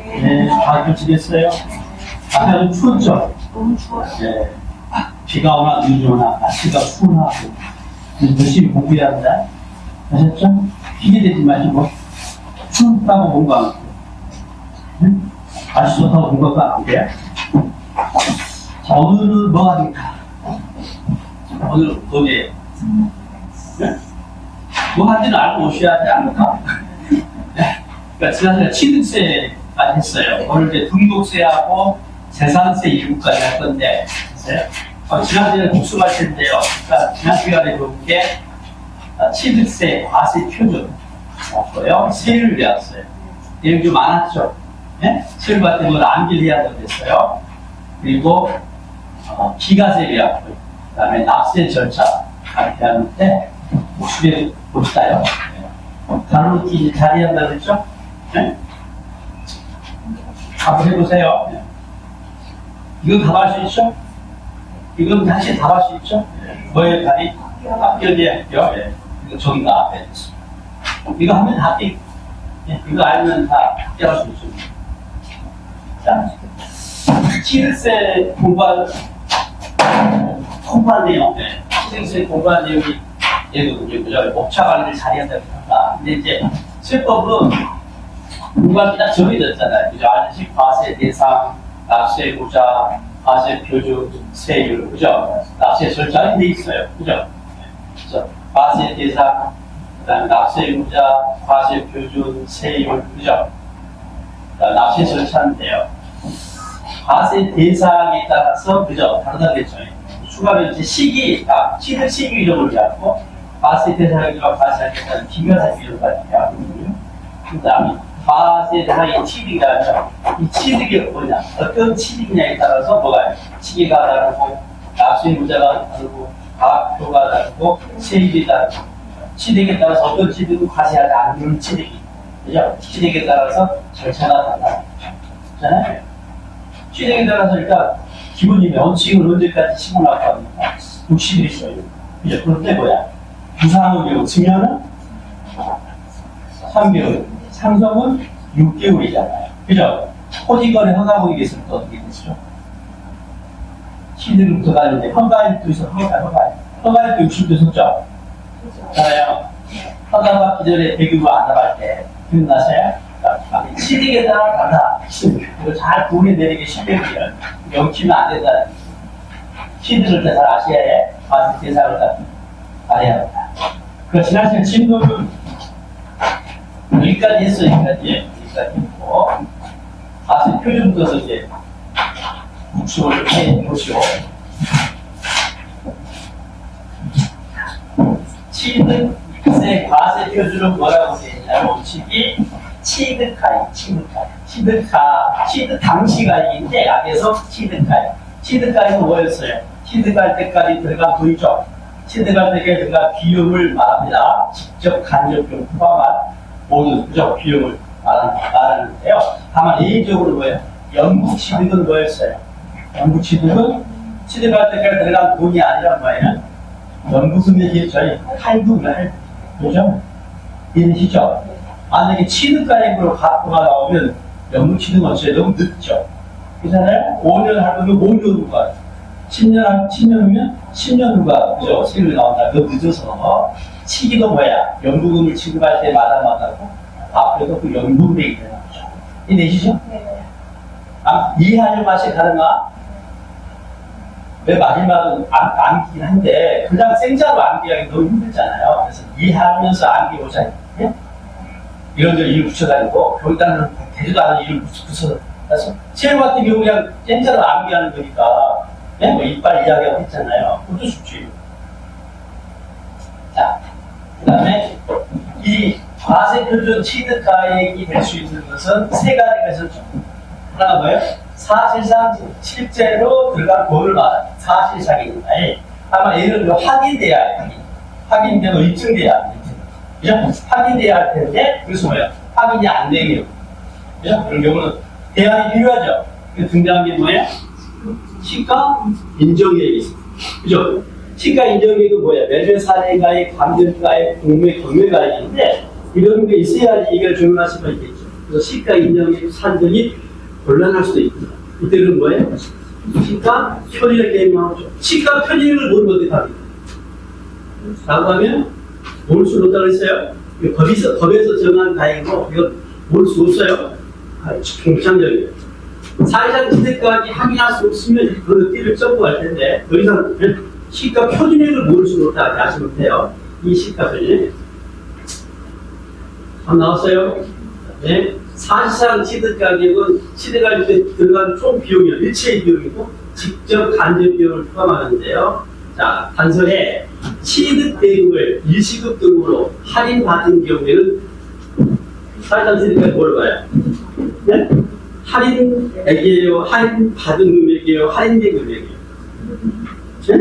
네, 잘 지냈어요? 아까 좀 추웠죠? 너무 추워요. 네. 비가 오나 눈이 오나 날씨가 추운하고 열심히 공부해야 한다. 아셨죠? 피기되지 마시고 춥다고 공부 안 하고 응? 날씨 좋다고 공부도 안 돼. 자, 오늘은 뭐가 될까? 오늘은 뭐예요? 네? 뭐 하는지는 알고 오셔야 하지 않을까? 그러니까 지난주에 취득세까지 했어요. 오늘 이제 등록세하고 재산세 일부까지 할 건데, 지난주에 복습할 텐데요. 그러니까 지난 시간에 배운 게 취득세, 과세 표준 없고요. 세율을 배웠어요. 내용이 좀 많았죠. 네? 세율 같은 걸 암기를 해야 됐어요. 그리고 기가세 배웠고요. 그 다음에 납세 절차 배웠는데, 복습에 볼까요? 다루기 자리한다고 했죠? 네? 한번 해보세요. 네. 이거 답할 수 있죠? 이건 다시 답할 수 있죠? 뭐에 답이? 합격이에요. 네. 이거 저기가 앞에 있습니다. 이거 하면 합격. 네. 이거 알면 다 합격할 수 있습니다. 자, 취득세 공부한 내용. 네. 취득세 공부한 내용이 얘거든요. 그죠? 목차 관리를 잘해야 된다. 근데 이제 세법은 공부하기 딱 정해졌잖아요. 그죠? 아저씨 과세 대상, 납세 구자, 과세 표준, 세율, 그죠? 납세 절차가 돼 있어요. 그죠? 그래서 과세 대상, 그다음 납세 구자, 과세 표준, 세율, 그죠? 그다음 납세 절차인데요. 과세 대상에 따라서 그죠? 다르다겠죠. 추가로 이제 시기, 취득 시기 이름을 잡고 과세 대상과 과세 대상 비교사 비교를 하거든요. 그 다음에 과세 대상의 취득이라면 이 취득이 뭐냐, 어떤 취득이냐에 따라서 뭐가 시기가 다르고 납세 무자가 다르고 과표가 다르고 세율이 다르고 취득에 따라서 어떤 취득은 과세하지 않는 취득이 그죠? 취득에 따라서 절차가 달라요. 취득에 따라서 일단 기본이 원칙은 언제까지 시공할 겁니까? 60일 있어요. 그죠? 그런데 뭐야? 부상의료 증여는 3개월, 상속은 6개월이잖아요. 그죠? 토지거래 허가국이 있으면 또 어떻게 되죠? 취득부터 가는데 허가일도 있어, 허가일도 60도 썼죠? 그렇잖아요. 허가받기 전에 배급을 안 나갈 때 기억나세요? 취득에 따라 달라. 이거 잘 구분해내리기 쉽겠고요. 영치면 안 된다는 거죠. 취득을 잘 아셔야 해. 과세 대상을 알아야 합니다. 그 지난 시간 질문은 여기까지 했어요. 여기까지 했고 과세 표준부터 이제 복습을 해보시오. 취득세 과세 표준은 뭐라고 되어 있냐면 원칙이 취득가액, 취득 당시가액인데 여기서 취득가액은 뭐였어요? 취득할 때까지 들어간 돈이죠. 취득할 때까지 들어간 비용을 말합니다. 직접 간접 비용 포함한 모든 그죠? 비용을 말하는데요. 다만 예외적으로 뭐예요? 영구 취득은 뭐였어요? 영구 취득은 취득할 때까지 들어간 돈이 아니라 뭐예요? 연구금액이 저희 할부를 그죠? 이해되시죠? 만약에 취득가액으로 갖고가 나오면 영구 취득은 어쩌면 너무 늦죠. 그렇잖아요? 5년 할부면 5년 후가 10년 후면 10년 후가 그죠? 세율이 나온다. 너무 늦어서 시기도 뭐야? 연구금을 지급할 때마다마다고 앞에도 그 연구금액이 되는 거죠. 이해되시죠? 네. 이해하려고 하시 가능하? 왜 마지막은 암기긴 한데 그냥 생자로 암기하기 너무 힘들잖아요. 그래서 이해하면서 암기보자. 예? 이런저런 이름 붙여가지고 교육단은 되지도 않은 이름 붙여서 그래서 체험 같은 경우 그냥 생자로 암기하는 거니까 예? 뭐 이빨 이야기하고 했잖아요. 그것도 쉽지. 자, 그 다음에 이 과세 표준 취득가액이 될 수 있는 것은 세 가지가 있었죠. 하나가 뭐예요? 사실상 실제로 들어간 돈을 말하는 사실상입니다. 아마 예를 들어 확인돼야 할 확인되고 입증돼야 할 그죠? 확인돼야 할 텐데 그래서 뭐예요? 확인이 안 되게요. 그죠? 그런 경우는 대안이 필요하죠. 등장한 게 뭐예요? 시가 인정계획이 있습니다. 그죠? 시가 인정계획은 뭐예요? 매매 사례가액, 감정가액, 공매 경매가액인데 이런 게 있어야지 이걸 적용할 수가 있겠죠. 그래서 시가 인정이 산정이 곤란할 수도 있다. 이때는 뭐예요? 시가 편의력 게임하고 시가 편의력을 모르면 어떻게 합니까? 라고 하면 모를 수 없다고 했어요. 법에서 정한 다행이고 이거 모를 수 없어요. 공창적이에요. 사회상 시대까지 확인할 수 없으면 그 띠를 점프할 텐데 더 이상 시가 표준액을 모를 수 없다 아시면 돼요. 이 시가 표준액 나왔어요? 네. 사실상 취득 가격은 취득할 때 들어간 총 비용이요. 일체의 비용이고 직접 간접 비용을 포함하는데요. 자, 단서에 취득 대금을 일시급 등으로 할인받은 경우에는 사실상 취득까지 뭐를 봐요? 네? 할인액이에요? 할인받은 금액이에요? 할인된 금액이에요? 네?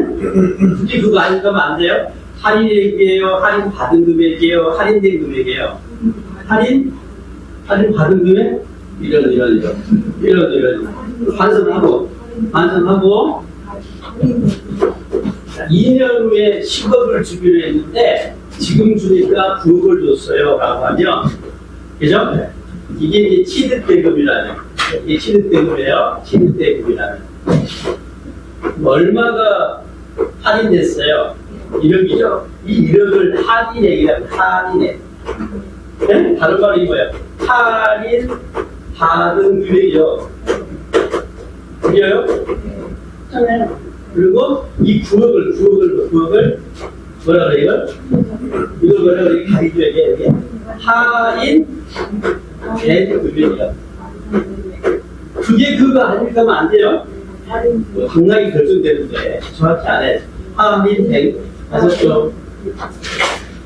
굳이 그거 아니면 안 돼요? 할인액이에요? 할인받은 금액이에요? 할인된 금액이에요? 할인받은 금액? 이런. 환산하고 2년 후에 10억을 주기로 했는데 지금 주니까 9억을 줬어요 라고 하면 그죠? 이게 이제 취득대금이라는 이게 취득대금이에요. 취득대금이라는 얼마가 할인됐어요? 1억이죠. 이 1억을 할인액이라고 할인액. 네? 다른 말은 이거예요. 할인 받은 금액이요. 그래요? 그리고 이 9억을 뭐라 그래요? 이걸 뭐라 그래요? 가리줘야 할인 된 금액이요. 그게 그거 아닐까면 안 돼요? 당락이 결정되는데 정확히 안 해. 할인된 아셨죠?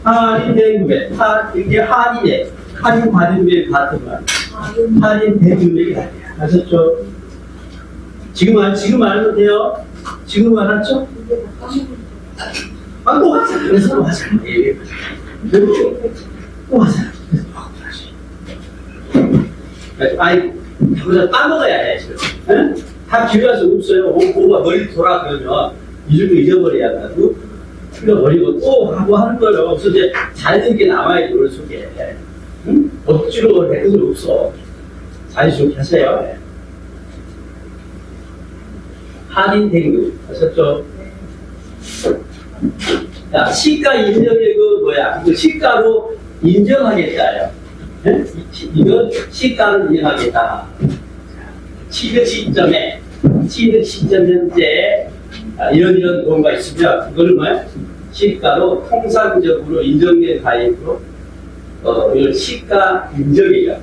할인된 금액, 이게 할인액, 할인받은 금액 같은 말. 할인된 금액이 아니야. 아셨죠? 지금 알면 돼요? 지금 알았죠? 또 하자. 그래서 또 하자. 또 하자. 아이, 우리가 까먹어야 해, 지금. 응? 다 기회가 없어요. 뭐가 머리 돌아, 그러면. 잊어버려야 하고, 틀려버리고 또 하고 하는 거예요. 그래서 이제 잘된 게 남아야지, 오늘 속에. 응? 억지로 할 것은 없어. 자유스럽게 하세요. 할인된 거. 아셨죠? 자, 시가 인정의 그 뭐야? 이거 시가로 인정하겠다요. 네? 이거 시가를 인정하겠다. 취득 시점에 취득 시점 현재 이런 뭔가 있으면 그거를 뭐야? 시가로 통상적으로 인정된 가액으로 이걸 시가 인정이에요.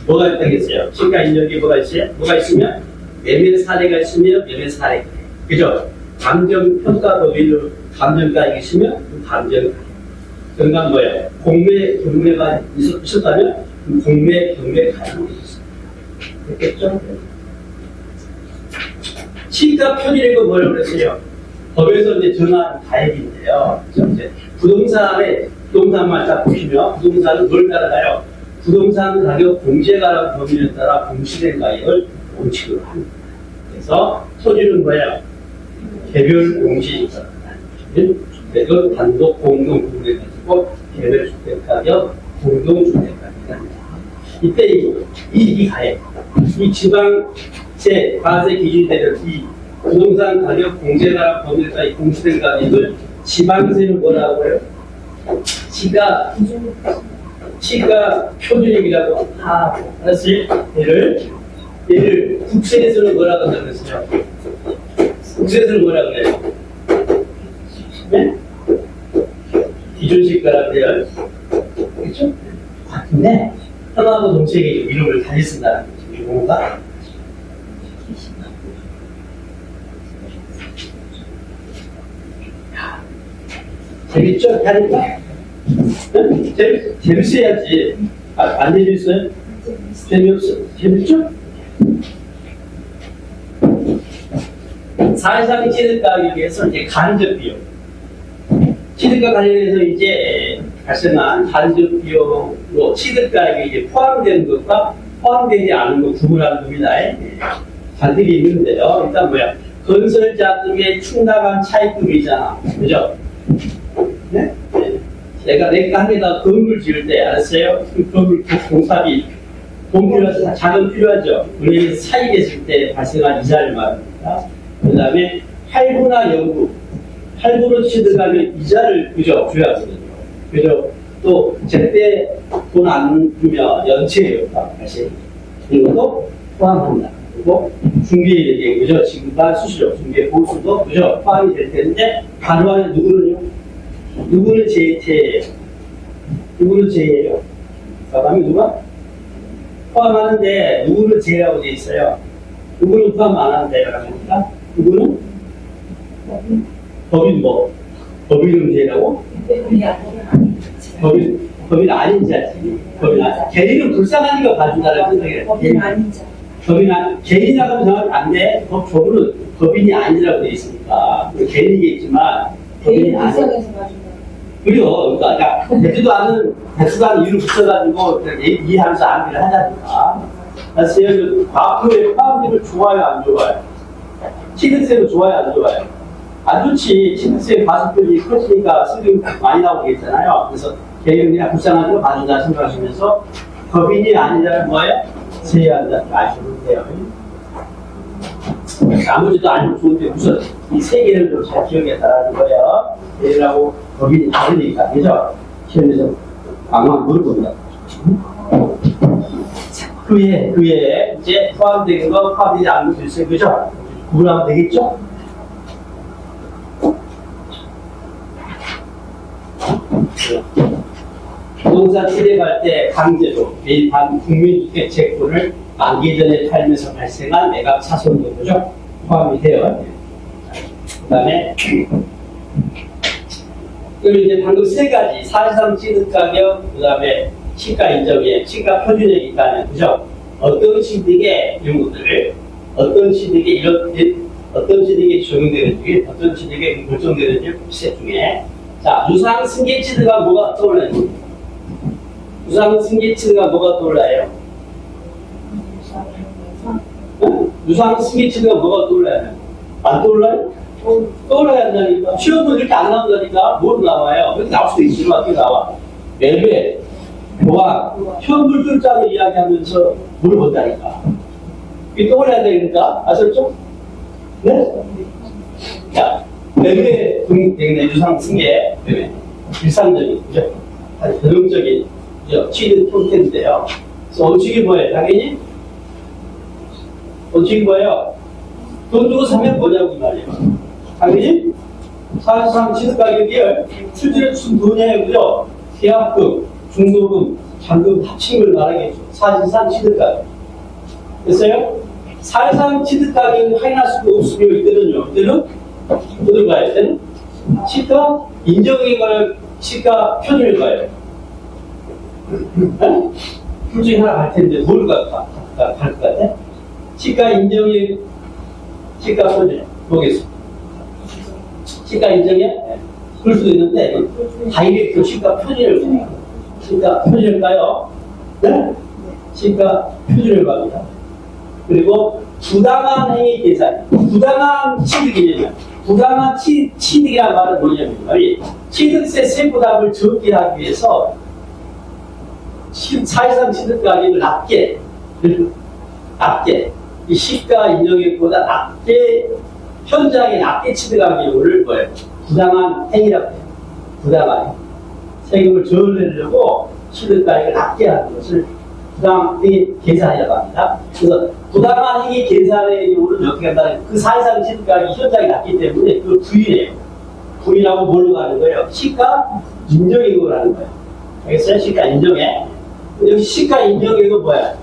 뭐가 있다겠어요? 시가 인정이 뭐가 있어요? 뭐가 있으면 매매 사례가 있으면 매매 사례. 그죠? 감정평가 법인으로 감정가액이 있으면 감정가액. 그러니까 뭐예요? 공매 경매가 있었다면 공매 경매 가액이 있었어요. 됐겠죠? 시가 편의력은 뭐라고 그랬어요? 법에서 이제 정한 가액인데요. 이제 부동산만 딱 보시면 부동산은 뭘 따라가요? 부동산 가격 공제가라는 법인에 따라 공시된 가액을 원칙으로 합니다. 그래서 토지는 뭐예요? 개별 공시지가 그래서 단독 공동 구분해 가지고 개별 주택 가격 공동 주택 가격입니다. 이때 이 가액, 이 지방세 과세 기준이 되는 이 부동산 가격 공제가라는 법인에 따라 공시된 가격을 지방세는 뭐라고 해요? 시가 표준액이라고 하고, 알았어요? 얘를 국세에서는 뭐라고 한다고 그랬어요? 국세에서는 뭐라고 그래요? 네? 기준시가라고 해요. 그렇죠? 같은데, 하나하고 동시에 이름을 달리 쓴다는 거죠. 뭔가? 재밌죠? 다르니까. 재밌어야지. 안 재밌어요? 재미없어. 재밌죠? 사회상 취득가격에서 이제 간접 비용. 취득가 관련해서 이제 발생한 간접 비용으로 취득가격이 이제 포함되는 것과 포함되지 않은 것 구분하는 겁니다. 잔뜩이 있는데요. 일단 뭐야? 건설 자금의 충당한 차입금이잖아. 그죠? 네? 내가 한 개다 건물 지을 때 알았어요? 그 건물 공사비 돈 필요하죠. 자금 필요하죠. 우리 사입했을 때 발생한 이자를 말합니다. 그 다음에 할부나 연구. 할부로 취득하면 이자를 그죠? 줘야 하거든요. 그죠? 또 제때 돈 안 주면 연체료가 발생. 이런 것도 포함합니다. 그리고 중개인에게 그죠? 지급한 수수료, 중개 보수도 그죠? 포함이 될 텐데 간호하는 누구는요? 누구는 제외예요? 누구는 제외예요? 그다음에 누가? 포함하는데 누구는 제외라고 되어 있어요? 누구는 포함 안 하는데 그러니까 누구는? 법인 뭐? 법인은 제외라고? 법인 아닌 자지. 법인 아닌. 개인은 불쌍하니까 봐준다는 생각이에요. 법인 아닌 자. 개인이라고 하면 정확히 안 돼. 법은 법인이 아니라고 되어 있으니까. 개인이겠지만, 법인이 개인 아니야. 불쌍해서 봐준다. 그래요. 그러니까, 되지도 않은 백수단 이유를 붙여가지고, 이해하면서 암기를 하자니까. 그래서 여기 과표의 파운드를 좋아요, 안 좋아요? 취득세도 좋아요, 안 좋아요? 안 좋지. 취득세 과세표이 커지니까 세금이 많이 나오겠잖아요. 그래서 개인은 그냥 불쌍하니까 봐준다 생각하시면서, 법인이 아니라는 뭐예요? 제외한다. 아시면 돼요. 아무리도 알면 좋은데 우선 이 세 개를 좀 잘 기억해 달라는 거예요. 얘라고 법인이 다르니까, 그죠? 시험에서 왕왕 물어본다. 그에 이제 포함되는 거 포함되지 않는 것도 있어요. 그죠? 구분하면 되겠죠? 부동산 취득할 때 강제로 매입한 국민주택채권을 만기 전에 팔면서 발생한 매각 차손 정도죠. 포함이 돼요. 그 다음에 그리고 이제 방금 세 가지 사실상 취득 가격, 그 다음에 시가 인정액, 시가 표준액이 있다면 그죠? 어떤 취득에 이런 것들을 어떤 취득에 어떤 취득에 적용되는지 어떤 취득에 결정되는지 세 중에 자 유상 승계 취득가 뭐가 떠올라요? 유상 승계 취득가 뭐가 떠올라요? 유상 승계 취득가 뭐가 떠올라요? 안 떠올라요? 떠올라야 한다니까. 시험은 이렇게 안 나온다니까. 뭐로 나와요? 이렇게 나올 수도 있지만 어떻게 나와? 매매, 보안, 현물줄자로 이야기하면서 물어본다니까. 이게 떠올라야 되니까. 아셨죠? 네? 자, 매매 등등의 유상 승계, 매매. 일상적인, 그죠? 아주 전형적인, 그죠? 취득 형태인데요. 그래서 원칙이 뭐예요? 당연히? 원칙이 뭐예요? 돈 주고 사면 뭐냐고 이 말이에요. 당연히 사실상 취득가격이 실질에 무슨 돈이에요, 그죠? 계약금, 중도금, 잔금 합친 걸 말하겠죠. 사실상 취득가격. 됐어요? 사실상 취득가격을 확인할 수가 없으면 이때는요. 이때는 어디로 가요? 이때는 시가 인정에 가요? 시가 표준에 가요? 둘 중에 하나 갈 텐데 뭘 갈까? 갈 것 같아? 시가 인정에 시가 표준에 보겠습니다. 시가 인정에? 네. 그럴 수도 있는데, 다이렉트 시가 표준을 가요. 시가 표준을 가요. 네? 시가 표준을 갑니다. 그리고 부당한 행위 계산. 부당한 취득이냐면, 부당한 취득이라는 말은 뭐냐면, 취득세 세부담을 적게 하기 위해서 사실상 취득가격을 낮게, 이 시가 인정액보다 낮게 현장에 낮게 취득한 경우를 뭐예요? 부당한 행위라고 해요. 부당한 세금을 덜 내려고 취득가액을 낮게 하는 것을 부당한 행위 계산이라고 합니다. 그래서 부당한 행위 계산의 경우는 어떻게 한다면 그 사실상 취득가액이 현장에 낮기 때문에 그걸 부인해요. 부인하고 뭘로 가는 거예요? 시가 인정액으로 가는 거예요. 알겠어요? 시가 인정액. 여기 시가 인정액은 뭐야?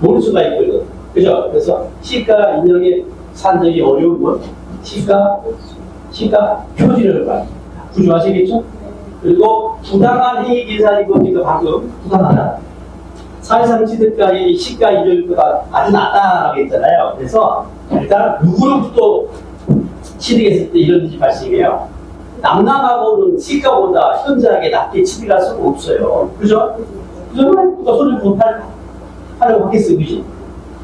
모를 수가 있거든. 그죠? 그래서 시가 인정액 산정이 어려운 건 시가 표준을 봐요. 구조하시겠죠? 그리고 부당한 행위 계산이고 지금 방금 부당하다. 사실상 취득가액이 시가 인정액보다 아주 낮다라고 했잖아요. 그래서 일단 누구로부터 취득했을 때 이런 일이 발생해요. 남남하고는 시가보다 현저하게 낮게 취득할 수가 없어요. 그죠? 그죠? 누가 손을 못 하려고 하겠어, 그지?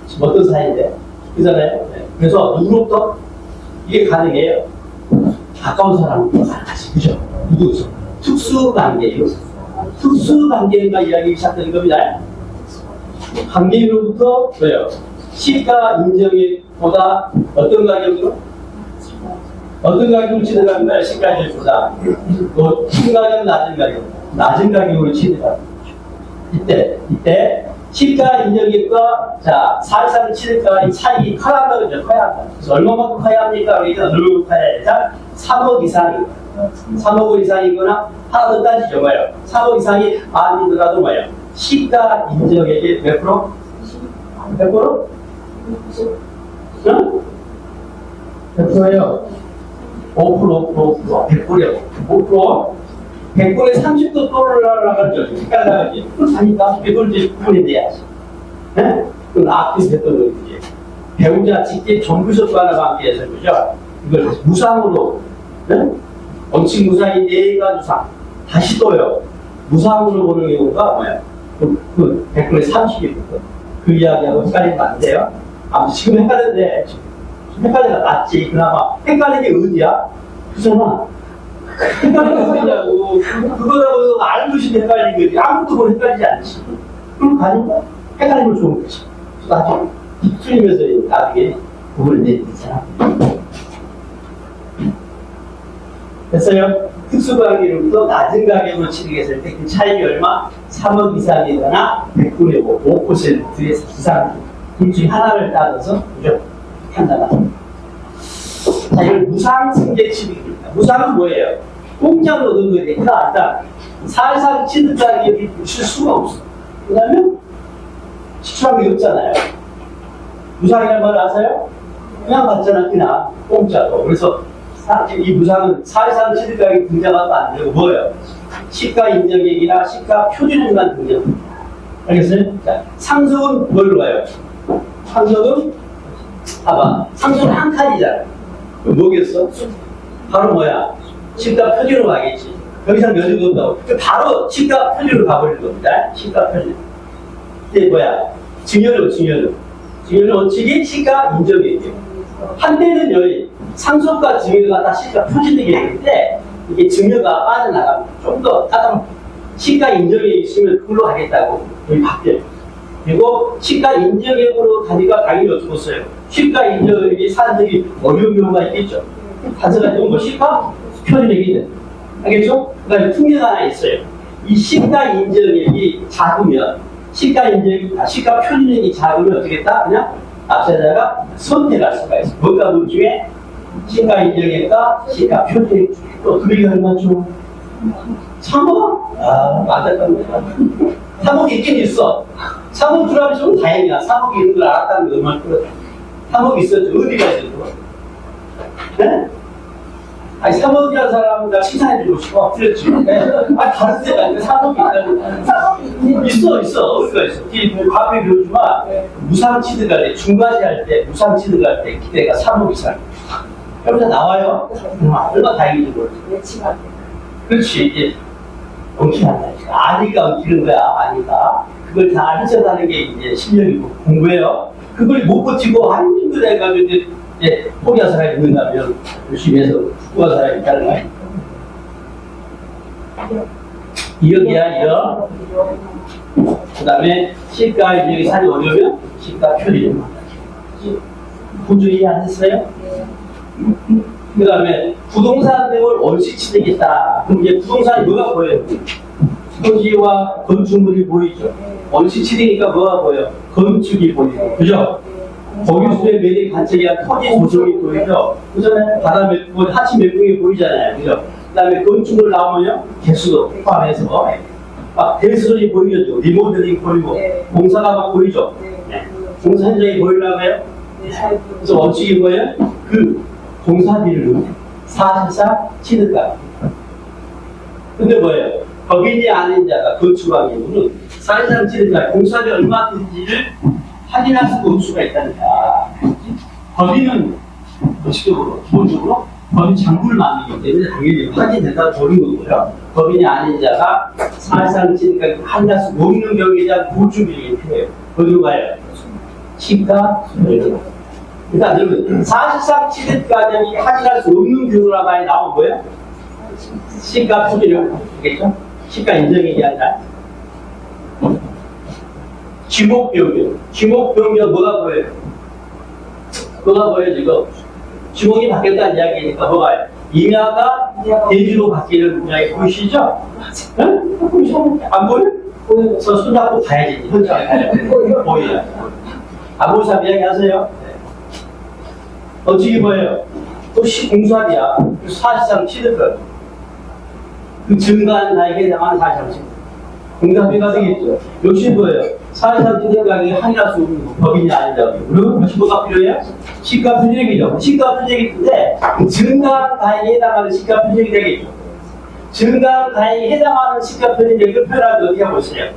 지금 어떤 사이인데? 그잖아요? 네. 그래서 누구로부터 이게 가능해요? 가까운 사람부터 가능하지, 그죠? 누구죠? 특수관계예요. 특수관계가 이야기 시작되는 겁니다. 관계로부터 뭐예요? 시가 인정액보다 어떤 가격으로? 어떤 가격으로 치더라는 거야? 시가 인정액보다 신가격 낮은 가격으로 치더라는 거죠. 이때 시가 인정액과 자 사실상 치니까 이 차익이 커야 한다죠. 커야 한다. 그래서 얼마만큼 커야 합니까? 그러니까 얼마만큼 커야 되자 3억 이상이고 3억 이상이거나 하나 더 따지죠. 뭐예요? 3억 이상이 아니더라도 뭐예요? 시가 인정액이 몇 프로? 100%? 응? 100%예요. 5%, 100%예요. 5%. 100%에 30도 떨어나가죠. 색깔 나가지. 그럼 하니까 100% 9분이 돼야지. 네? 그럼 앞뒤 됐던 거지. 배우자 직계 정부석과는 함께해서 그죠? 이걸 무상으로, 네? 원칙 무상이 4가지 상. 다시 또요. 무상으로 보는 경우가 뭐야? 그 100%에 30이거든. 그 이야기하고 헷갈리면 안 돼요. 아무튼 지금 헷갈렸는데, 지금 헷갈리가 낫지. 그나마 헷갈린 게 어디야? 그잖아. 헷갈리는 소리냐고. 그거라고 알고시 헷갈린 거지. 아무것도 뭘 헷갈리지 않지. 그럼 가니까 헷갈리면 좋은 거지. 나중에 틀리면서 나중에 그걸 내리잖아. 됐어요? 특수관계로부터 낮은 가격으로 취득했을 때 그 차익이 얼마? 3억 이상이거나 100분의 5%의 이상. 둘 중에 하나를 따져서 무조건 판단합니다. 자, 이걸 무상승계 취득입니다. 무상은 뭐예요? 공짜로 얻은 거에 대해서 일단 사실상 취득가격이 붙일 수가 없어. 왜냐면 지출한 게 없잖아요. 무상이라는 말 아세요? 그냥 받잖아, 그냥 공짜로. 그래서 이 무상은 사실상 취득가격이 등장하면 안 되고 뭐예요? 시가 인정액이나 시가 표준액만 등장합니다. 알겠어요? 자, 상속은 뭘로 가요? 상속은 봐봐. 상속은 한 칸이잖아. 그럼 뭐겠어? 바로 뭐야? 시가 표준으로 가겠지. 더 이상 여지가 없다고. 바로 시가 표준으로 가버릴 겁니다. 시가 표준. 이게 뭐야? 증여료. 증여료 원칙이 시가 인정액이에요. 한대는 여기 상속과 증여가 다 시가 표준액이 되는데 이게 증여가 빠져나가면 좀 더 따뜻한 시가 인정액이 있으면 그걸로 하겠다고 여기 바뀌어요. 그리고 시가 인정액으로 가니까 당연히 어떻게 써요? 시가 인정액이 사람들이 어려운 경우가 있겠죠. 단서가 뭐 시가 표준액이 돼. 알겠죠? 그 다음에 특례가 하나 있어요. 이 시가 인정액이 작으면 시가 표준액이 작으면 어떻게 했다? 그냥 앞세다가 선택할 수가 있어요. 뭔가 그 중에 시가 인정액과 시가 표준액 또 금액이 얼마죠? 3억? 아, 맞았답니다. 3억이 있긴 있어. 3억 주라면 좀 다행이야. 3억이 있는 걸 알았다는 게 얼마나 풀었어. 3억이 있었죠. 어디가 있었어? 네? 아니, 3억이라는 사람은 나 칭찬해주고 싶어. 그렇지. 네. 아, 다른 데가 아니라 3억이 있다는. 3억이 있어. 어디가 있어. 과거에 배우지만, 무상 취득할 때, 중과시 할 때, 무상 취득할 때 기대가 3억 이상. 여기서 나와요? 얼마나 다행인지 모르겠어. 그렇지. 이제, 엉키는 한다니까. 아니까 엉키는 거야. 아니까. 그걸 다 해석하는 게 이제 실력이고 공부예요. 그걸 못 버티고, 아유, 힘들어 해가지고 이제 포기한 사람이 있는다면 열심히 해서 축구한 사람이 있다는 거야. 이역이야, 이역. 그 다음에 시가 인정이 사기 어려우면 시가 표준액. 구조 이해 안 했어요? 그 다음에 부동산 등을 원시 취득했다. 그럼 이제 부동산이 뭐가 보여요? 토지와 건축물이 보이죠. 원시 취득이니까 뭐가 보여? 건축이 보이고, 그죠? 거기수의 매립 관측이야 토지 조성이 보이죠. 그전에 바다 몇 분, 하치 몇 분이 보이잖아요, 그죠? 그다음에 건축물 나오면요 개수도 포함해서 막 대수선이 보이죠. 리모델링 보이고, 공사가 막 보이죠. 네. 공사 현장이 보이려고요. 그래서 원칙이 뭐예요? 그 공사비를 사실상 취득가. 근데 뭐예요? 법인이 아닌 자가 건축한 경우는 사실상 취득가 공사비 얼마 든지를 확인할 수가 없을 수가 있다는 거야. 법인은 원칙적으로, 기본적으로 법인 장부를 만들기 때문에 당연히 확인된다고 보는 거고요. 법인이 아닌 자가 사실상 취득가 확인할 수 없는 경우에 대한 보충비용이 필요해요. 어디로 가요? 시가 그러니까 여러분 사실상 취득가격이 확인할 수 없는 경우라 많이 나온 거예요? 시가 표준이라고 보겠죠? 시가 인정액이 아니라 지목 변경. 지목 변경 뭐가 보여요? 뭐가 보여요, 지금? 지목이 바뀌었다는 이야기니까 뭐가요? 임야가 대지로 바뀌는 이야기 보이시죠? 응? 안 보여? 보여서 손잡고 가야지. 현장에 가야 돼. 보여요. 안 보는 사람 이야기 하세요? 어떻게 보여요? 또 공사비야. 사실상 치드걸. 그 증가한 나에게 해당하는 사실상 공사비가 되겠죠. 역시 뭐예요? 사실상 치드가격이 한이라 수 법인이 아니라고. 그러면 다시 뭐가 필요해요? 시가 분쟁이죠. 시가 분쟁인데 증가한 가액에 해당하는 시가 분쟁이 되겠죠. 증가한 가액에 해당하는 시가 분쟁을 표현할 때 어떻게 하고 있어요?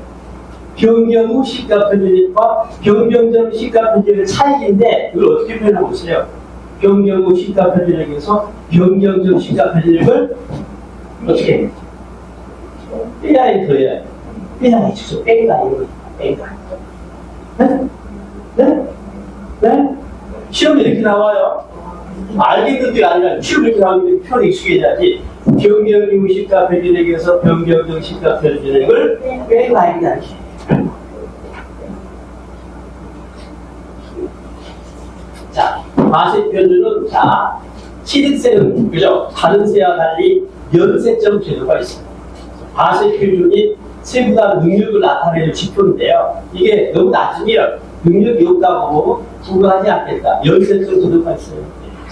변경 후 시가 분쟁과 변경 전 시가 분쟁의 차이인데 그걸 어떻게 표현하고 있어요? 변경 후 시가 편집에서 변경 전 시가 편집을 어떻게 해요? 빼야해 더해야 빼야해 주소 뺀다 이거 뺀다. 네? 네? 네? 시험이 이렇게 나와요. 알겠는데 아니라 시험이 이렇게 나오는데 표현이 익숙해져야지. 변경 후 시가 편집에서 변경 전 시가 편집을 뺀다 이거지. 자, 과세 표준은 자, 취득세는 그죠? 다른 세와 달리 연세점 제도가 있습니다. 과세 표준이 세부담 능력을 나타내는 지표인데요. 이게 너무 낮으면 능력이 없다고 부과하지 않겠다. 연세점 제도가 있어요.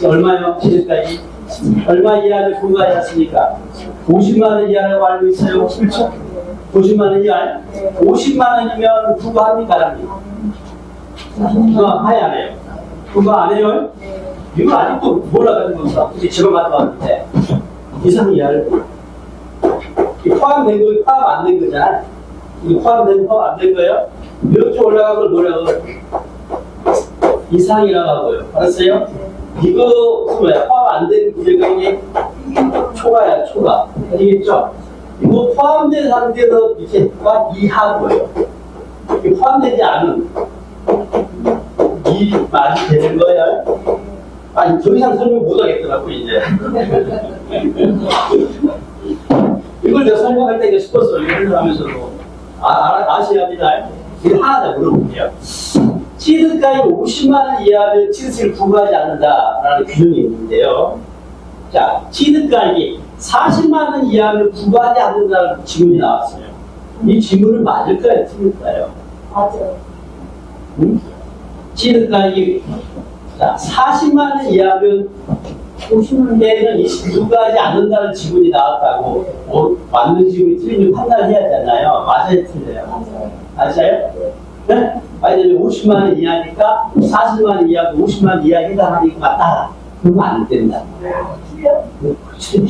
얼마요? 취득까지 얼마 이하를 부과하지 않습니까? 50만 원 이하라고 알고 있어요. 그렇죠? 50만 원 이하? 50만 원이면 부과합니까? 하야 안 해요. 그거 안 해요? 이거 아직도 몰라가는 겁니다. 이제 집에 갔다 왔는데 이상 이하를 포함된 거 포함 안 된 거잖아. 이거 포함된 거 포함 안 된 거예요? 이렇게 올라간 걸 뭐라고? 이상이라고 하고요. 알았어요? 이거 뭐야? 포함 안 된 구조가 이게 초과야, 초과. 아시겠죠? 이거 포함된 상태에서 이렇게 포함 이하고요. 포함되지 않은 이 말이 되는 거예요. 아니, 더 이상 설명 못 하겠더라고, 이제. 이걸 내가 설명할 때 스포츠 이런 하면서도 아셔야 합니다. 이거 하나 더 물어볼게요. 취득가액 50만원 이하를 취득세를 부과하지 않는다라는 규정이 있는데요. 자, 취득가액이 40만원 이하를 부과하지 않는다는 질문이 나왔어요. 이 질문은 맞을까요? 틀릴까요? 맞아요. 응? 취득가액이 자, 40만원 이하면 50만 대는 부과하지 않는다는 지문이 나왔다고 맞는 지문이 틀린지 판단을 해야 되잖아요. 맞아요? 틀려요? 맞아요? 네? 만약에 50만원 이하니까 40만원 이하고 50만원 이하에 해당하니까 맞다. 그러면 안 된다. 틀려? 그렇지.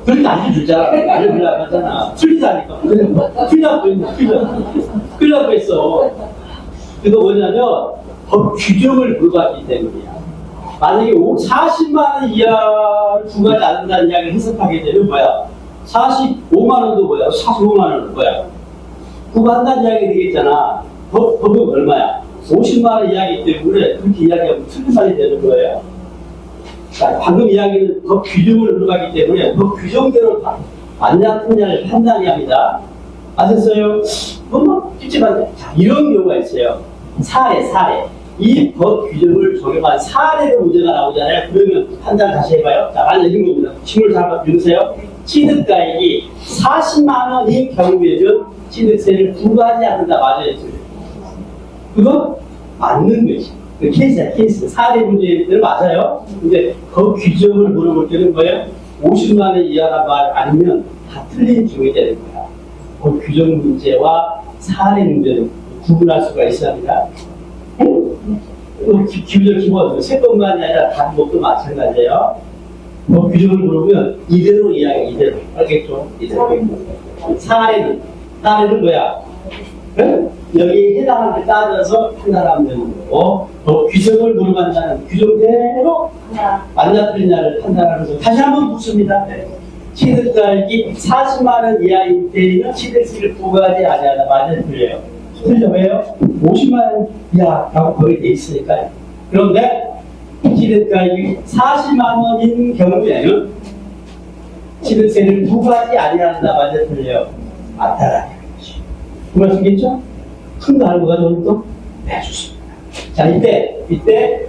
그렇게 알려주잖아. 알려주려고 하잖아. 틀리다니까. 틀리라고 했네. 틀리라고 했어. 그거 뭐냐면 법 규정을 불과하기 때문이야. 만약에 40만원 이하 부과하지 않는다는 이야기를 해석하게 되면 뭐야? 45만원도 뭐야? 45만원은 뭐야? 부과한다는 이야기 되겠잖아. 법은 얼마야? 50만원 이야기 때문에 그렇게 이야기하면 틀린 말이 되는 거예요. 자, 방금 이야기는 법 규정을 불과하기 때문에 법 규정대로 맞냐 틀냐를 판단해야 합니다. 아셨어요? 뭐, 찝찝한데. 자, 이런 경우가 있어요. 사례. 이 법 규정을 적용한 사례로 문제가 나오잖아요. 그러면 판단 다시 해봐요. 자, 만약 이런 겁니다. 질문을 잘 들으세요. 취득가액이 40만 원인 경우에는 취득세를 부과하지 않는다. 맞아요? 그거 맞는 것이. 그 케이스야, 케이스. 사례 문제는 맞아요. 근데 법 규정을 물어볼 때는 뭐예요? 50만 원 이하란 말 아니면 다 틀린 중이 되는 거야. 법 규정 문제와 사례 문제는 구분할 수가 있어야 합니다. 기본적 기본, 세 번만이 아니라 단목도 마찬가지예요. 뭐 규정을 물으면 이대로 이야기, 이대로. 알겠죠? 이대로. 사례는 뭐야? 네? 여기 해당하는 데 따져서 판단하면 되는 거고, 규정을 물어본다는 규정대로 맞냐 틀리냐를 판단하는 거. 다시 한번 묻습니다. 취득가액이 40만원 이하인 때에는 취득세를 부과하지 아니하다. 맞냐 틀려요? 틀려. 왜요? 50만원 이하라고 거기 돼 있으니까요. 그런데 취득가액이 40만원인 경우에는 취득세를 부과하지 아니한다. 맞아 틀려요? 맞다라는 것이. 그 말씀이겠죠? 큰 거 알고 가지고 또 빼주십니다. 자, 이때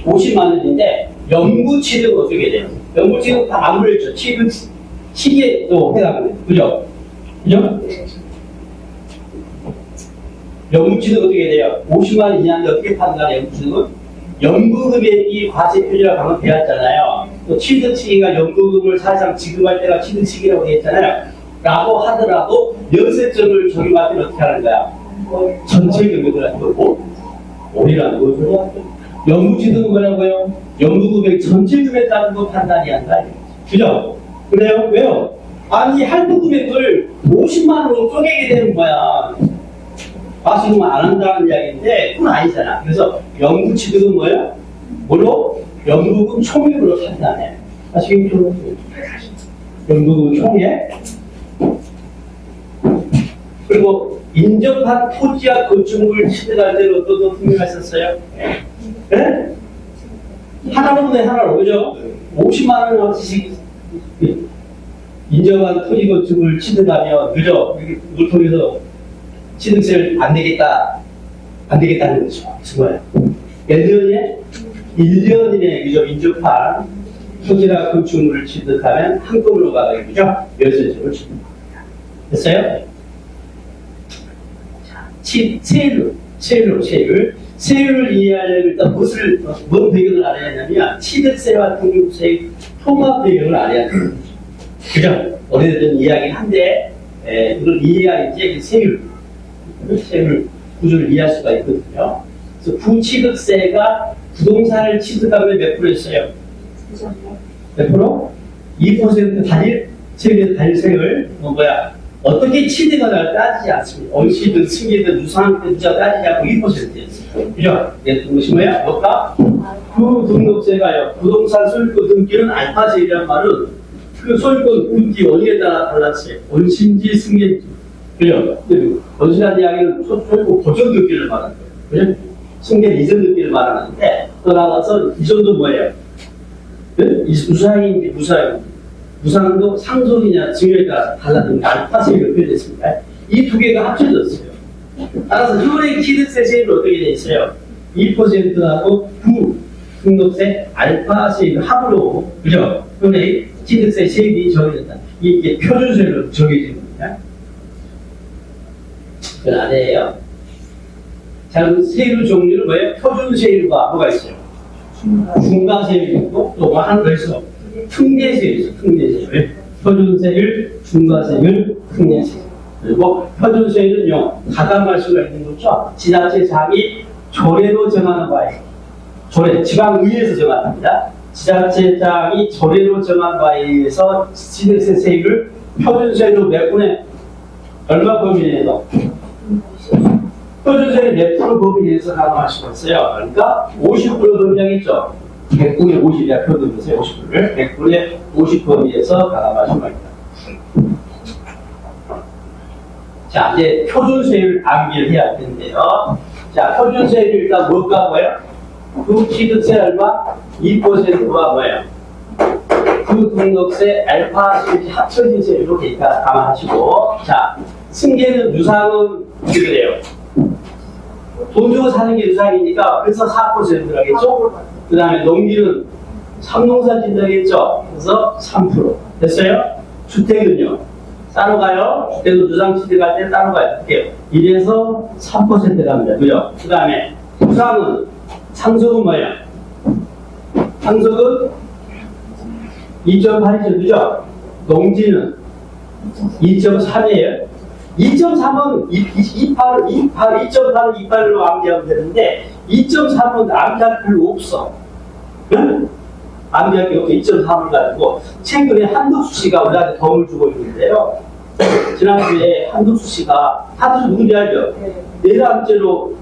50만 원인데 연구 취득은 어떻게 돼요? 연구 취득 다 마무리했죠. 취득 시기에 또 해당돼요. 그죠? 그죠? 연구 취득 어떻게 돼요? 50만 원 이하인데 어떻게 판단해요? 연구 취득은? 연구 금액이 과세 표준이라고 한번 배웠잖아요. 또 취득 시기가 연구금을 사실상 지급할 때가 취득 시기라고 했잖아요. 라고 하더라도 연세점을 적용할 때는 어떻게 하는 거야? 전체 금액을 하고 올이라는 거죠. 연구 취득은 뭐라고요? 연구 금액 전체 금액 가지고 판단이 한다. 그죠? 그래요? 왜요? 아니 할부 금액을 50만 원으로 쪼개게 되는 거야. 과세금을 안 한다는 이야기인데 그건 아니잖아. 그래서 연구 취득은 뭐예요? 뭐로? 연구금 총액으로 판단해. 아시겠죠? 연구금 총액. 그리고 인접한 토지와 건축물을 취득할 때는 어떤 품위가 있었어요? 네? 하나로네 하나로. 그죠? 50만 원을 어치씩 인접한 토지 건축물을 취득하면 그죠? 이걸 통해서 취득세를 안 내겠다는 거죠. 정말. 몇 년에? 1년 이내에, 그죠? 인접한 토지나 건축물을 취득하면 한꺼번로 가게 되죠? 면세점을 취득합니다. 됐어요? 자, 세율을 이해하려면 일단 뭔 배경을 알아야 하냐면, 취득세와 등록세의 통합 배경을 알아야 합니다. 그죠? 어디든 이야기는 한데, 이걸 이해해야 이제 세율 구조를 이해할 수가 있거든요. 그래서 부취득세가 부동산을 취득하면 몇 프로였어요? 몇 프로? 2% 단일 세율, 어떻게 취득하냐를 따지지 않습니다. 언시든 승계든 유상든 누자 따지지 않고 2%였어요. 그죠? 네, 무슨 뭐야? 뭘까? 부등록세가요. 부동산 소유권 등기는 알파세율이란 말은 그 소유권 등기 원리에 따라 달랐어요. 원신지 승계지. 그죠? 원신이라는 이야기는 소유권 보존 등기를 말하는 거예요. 그죠? 승계 이전 등기를 말하는데 또 나가서 이전도 뭐예요? 무상인지 무상도 상속이냐 증여에 따라서 달라지는 알파세율을 표현했습니다. 이 두 개가 합쳐졌어요. 따라서 현행 취득세 세율은 어떻게 되어 있어요? 2%하고 부등록세 알파세율 합으로, 그죠? 현행 취득세 세율이 정해졌다. 이게 표준세율로 정해진 겁니다. 그건 아니에요. 자, 그럼 세율 종류는 뭐예요? 표준세율과 뭐가 있어요? 중과세율이 있고 또 뭐 하나 더 있어. 특례세율이 있어. 특례세율. 표준세율, 중과세율, 특례세율. 그리고 표준세율은요, 가담할 수가 있는 거죠. 지자체장이 조례로 정하는 바에, 조례, 지방의회에서 정합니다. 지자체장이 조례로 정한 바에 의해서 취득세 세율을 표준세율로 몇 분의 얼마 범위 내에서 표준세율 몇 프로 범위 내에서 가담할 수가 있어요. 그러니까 50% 범위하겠죠. 100분의 50이야 표준세 50%를 100분의 50 범위에서 가담할 수가 있다. 자, 이제 표준세율 암기를 해야 할 텐데요. 자, 표준세율 일단 뭘까 뭐예요? 그 취득세 얼마? 2%가 뭐예요? 그 등록세 알파세율이 합쳐진 세율로 되니까 감안하시고, 자, 승계는 유상은 어떻게 돼요? 돈 주고 사는 게 유상이니까 그래서 4%라겠죠? 그 다음에 농기는 상농사 진다겠죠? 그래서 3%. 됐어요? 주택은요? 따로 가요? 주택은 유상 취득할 때 따로 가요. 어떻게 1에서 3% 갑니다. 그죠? 그 다음에 부상은, 상속은 뭐예요? 상속은 2.8이죠. 그죠? 농지는 2.3이에요. 2.3은 2.8을 28로 암기하면 되는데 2.3은 암기할 필요 없어. 응? 암기할 게 없어. 2.3을 가지고 최근에 한덕수 씨가 우리한테 도움을 주고 있는데요. 지난주에 한덕수 씨가 한덕수 누군지 알죠? 내란죄로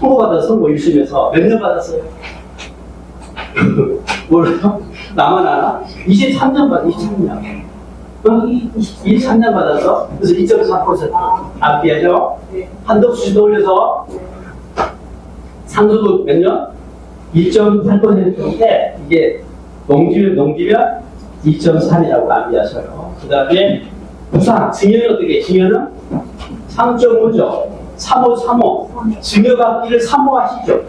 통보받아서 뭐 1심에서 몇 년 받았어요? 몰라요? 나만 알아? 23년 받았어. 23년. 23년 받아서 그래서 2.4% 암기하죠. 한덕수 씨도 올려서 상속은 몇 년? 2.8%인데 이게 농지면 2.3이라고 암기하셔요. 그 다음에 부상, 증여는 어떻게? 증여는 3.5죠. 3호. 증여받기를 3호하시죠?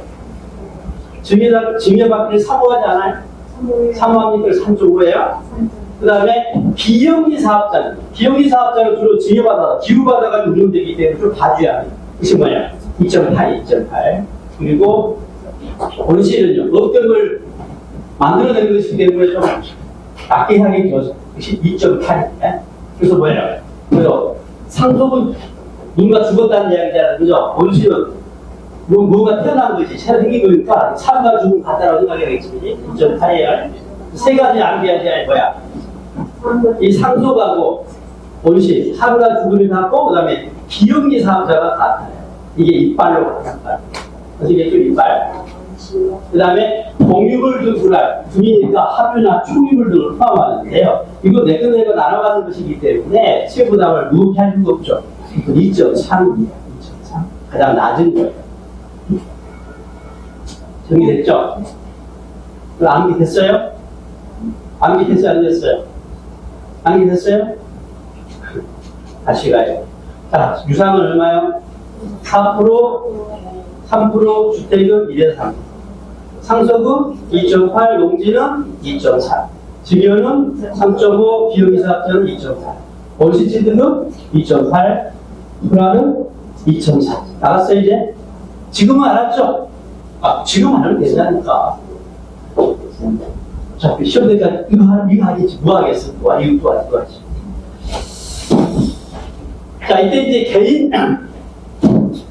증여받기를 3호하지 않아요? 3호합니까? 3조5예요? 그 다음에 비영리 사업자는 주로 증여받아서 기부받아가지고 운영되기 때문에 좀 봐줘야 합니다. 이게 뭐냐? 2.8. 그리고 원시는요, 어떤 걸 만들어낸 것이기 때문에 좀 낮게 하겠죠. 2.8. 그래서 뭐예요? 그래서 상속은 누군가 죽었다는 이야기잖아요. 그죠? 원시는 뭐가 태어난 거지. 새로 생긴 거니까 삶과 죽음 같다라고 생각해야겠지. 2.8이에요. 세 가지 암기하지 뭐야? 이 상속하고 원시, 삶과 죽음이 같고, 그 다음에 비영리 사업자가 같아요. 이게 이빨로 같아요. 아시겠죠? 이빨. 그 다음에 공유물 등이니까 합유나 총유물 등을 포함하는데요. 이거 내가 나눠가는 것이기 때문에 세부담을 무겁게 할 수가 없죠. 2.3입니다. 2.3. 가장 낮은 거예요. 정리됐죠? 암기됐어요? 암기됐어요? 안 됐어요? 암기됐어요? 다시 가요. 자, 유상은 얼마요? 3% 주택은 1에서 3. 상속은 2.8, 농지는 2.4. 증여는 3.5, 비용이 사업자는 2.4. 원시취득은 2.8, 분할은 2.4. 나갔어요, 이제? 지금은 알았죠? 지금 알면 된다니까. 자, 시험 때까지 이거 하겠지. 뭐 하겠어? 이거 하지. 자, 이때 이제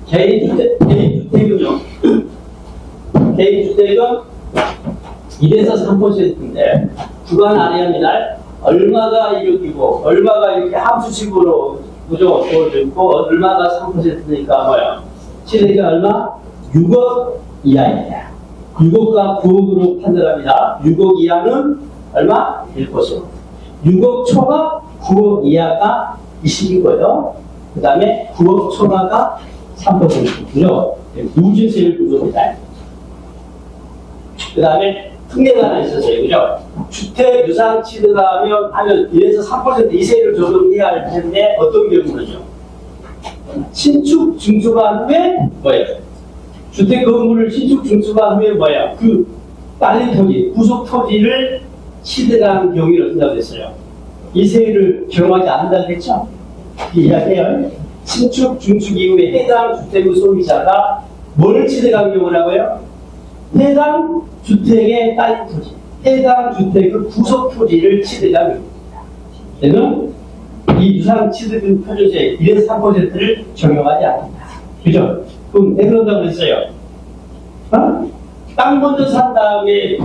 개인주택은요. 개인주택은 1에서 3%인데, 주관 아래합니다. 얼마가 1억이고, 얼마가 이렇게 함수식으로 구조되어 있고, 얼마가 3%니까 뭐야? 실례가 얼마? 6억 이하입니다. 6억과 9억으로 판단합니다. 6억 이하는 얼마? 1%. 6억 초과 9억 이하가 20이고요. 그 다음에 9억 초과가 3%고요. 누진세율 구조입니다. 그 다음에 특례가 하나 있었어요. 그죠? 주택 유상 취득하면 1에서 3% 이세율을 적용해야 할 텐데 어떤 경우는요? 신축 증축한 후에 뭐예요? 주택 건물을 신축 증축한 후에 뭐예요? 그 딸린 토지, 구속 토지를 취득한 경우를 쓴다고 했어요. 이세율을 적용하지 않는다고 했죠? 이야기해요. 신축 증축 이후에 해당 주택의 소유자가 뭘 취득한 경우라고요? 해당 주택의 딸린 토지, 해당 주택의 구속 토지를 취득한 경우입니다. 얘는 이 유상 취득 표준세 1에서 3%를 적용하지 않는다. 그죠? 그럼 왜 그런다고 했어요? 땅 먼저 산 다음에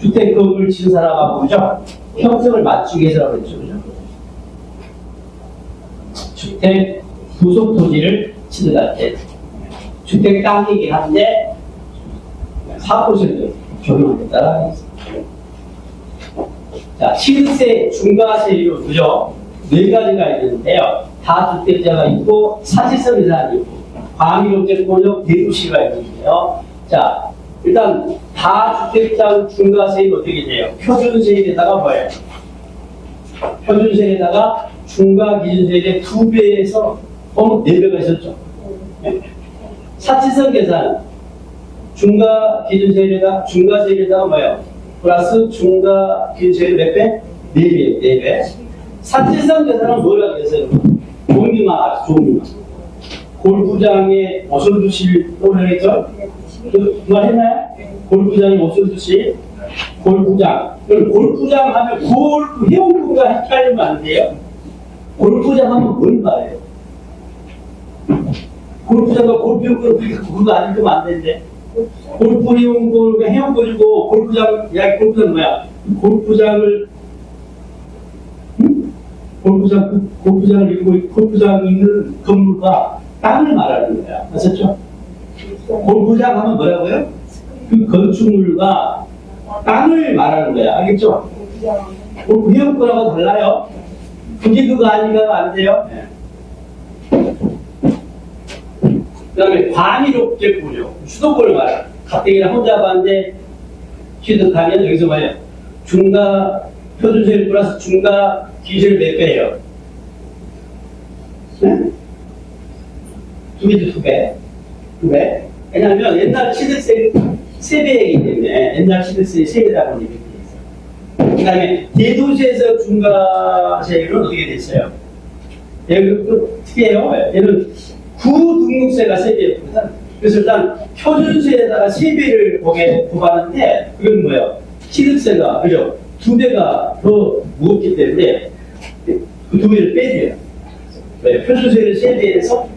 주택 건물 지은 사람하고 그죠? 형평을 맞추기 위해서라고 했죠. 그죠? 주택 구속 토지를 취득할 때 주택 땅이긴 한데 4% 적용하겠다라는 했습니다. 자, 취득세, 중과세율, 그죠? 4가지가 있는데요. 다주택자가 있고, 사실성 재산이 있고, 과밀업체권력 대부시가 있는데요. 자, 일단, 다주택자 중과세율 어떻게 돼요? 표준세율에다가 뭐예요? 표준세율에다가 중과기준세율의 2배에서 4배가 있었죠. 사실성 계산, 중과세율에다가 뭐예요? 플러스 중과기준세율 몇 배? 4배, 4배. 사실상 계산은 뭐라고 했어요? 종류만 아주 종류만. 골프장에 옷을 두실 오늘 했죠? 그 말 했나요? 골프장에 옷을 두실 골프장. 그럼 골프장 하면 골프 회원권과 헷갈리면 안 돼요? 골프장 하면 뭘 말해요? 골프장과 골프 회원권 그거 안 읽으면 안 되는데. 골프 회원권과 회원권이고 골프장, 야, 골프장 뭐야? 골프장을 골프장을 읽고 골프장 있는 건물과 땅을 말하는 거야. 아셨죠? 골프장 하면 뭐라고요? 그 건축물과 땅을 말하는 거야. 알겠죠? 골프 회원권하고 달라요. 그게 그거 아니가 안 돼요. 그 다음에 과밀업체권이요. 수도권을 말해요. 가뜩이나 혼자 봤는데 취득하면 여기서 뭐예요? 중과 표준세율 플러스 중과 기준세율 몇 배예요? 네? 두 배죠, 두 배. 두 배. 왜냐하면 옛날 취득세 3배이기 때문에 옛날 취득세 3배다 보니 이렇게 돼 있어요. 그 다음에 대도시에서 중과세율은 어떻게 됐어요? 얘는 어떻게 해요? 얘는 구등록세가 3배였거든. 그래서 일단 표준세에다가 3배를 거기에 부과하는데 그건 뭐예요? 취득세가 그죠? 2배가 더 무겁기 때문에 그 2배를 빼줘요. 왜? 표준세를 3배에서